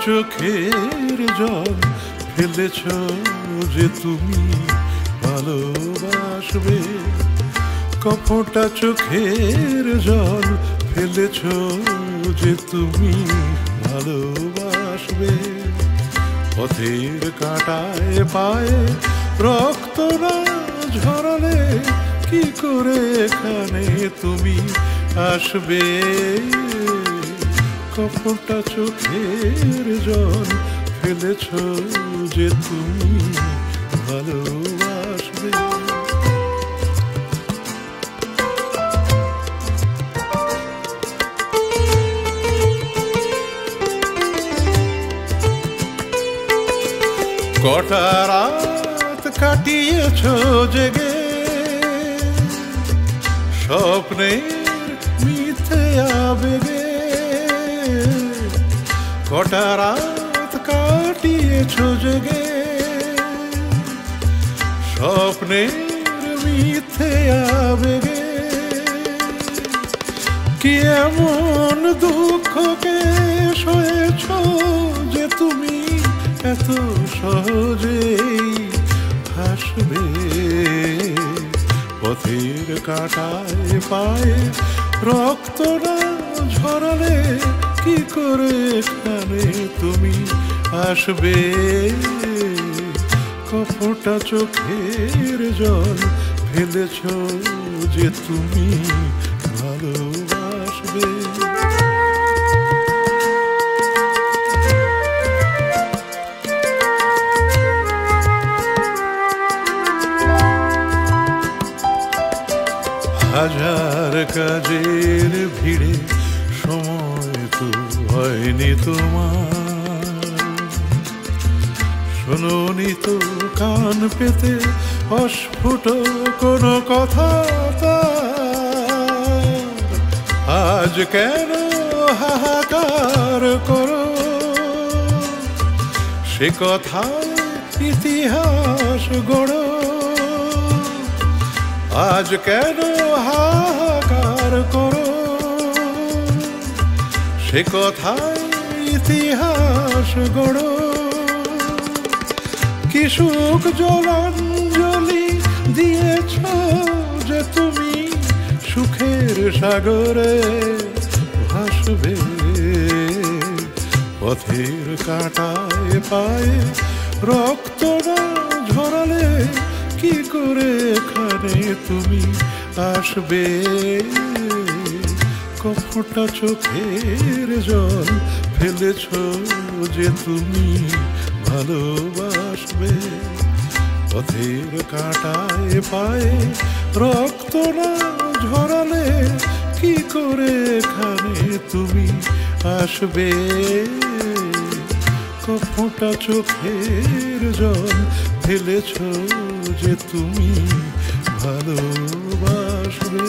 চোখের জল ফেলেছ যে তুমি ভালোবাসবে, কপটা চোখের জল ফেলেছ যে তুমি ভালোবাসবে। পথের কাঁটায় পায়ে রক্ত না ঝরালে কি করে এখানে তুমি আসবে? কপটা চোখের জল ফেলেছ যে তুমি ভালোবাসবে। কটা রাত কাটিয়েছ জেগে স্বপ্নের মিথ্যে আবেগে, কটা রাত কাটিয়েছ জেগে স্বপ্নের মিথ্যে আবেগে। কি এমন দুঃখকে সয়েছ যে তুমি এত সহজেই হাসবে? পথের কাঁটায় পায়ে রক্ত না ঝরালে কি করে এখানে তুমি আসবে? কপটা চোখের জল ফেলেছ যে তুমি ভালোবাসবে। হাজার কাজের ভিড়ে সময় তো হয়নি তোমার, শোনোনি তো কান পেতে অস্ফুট কোনো কথা। আজ কেন হাহাকার করো সে কথায় ইতিহাস গড়ো? আজ কেন হাহাকার করো সে কথায় ইতিহাস গড়ো? কি সুখ জলাঞ্জলি দিয়েছ যে তুমি সুখের সাগরে ভাসবে? পথের কাঁটায় পায়ে রক্ত না ঝরালে কি করে এখানে তুমি আসবে? কপটা চোখের জল ফেলেছ যে তুমি ভালোবাসবে। পথের কাঁটায় পায়ে রক্ত না ঝরালে কি করে এখানে তুমি আসবে? কপটা চোখের জল ফেলেছ যে তুমি ভালোবাসবে।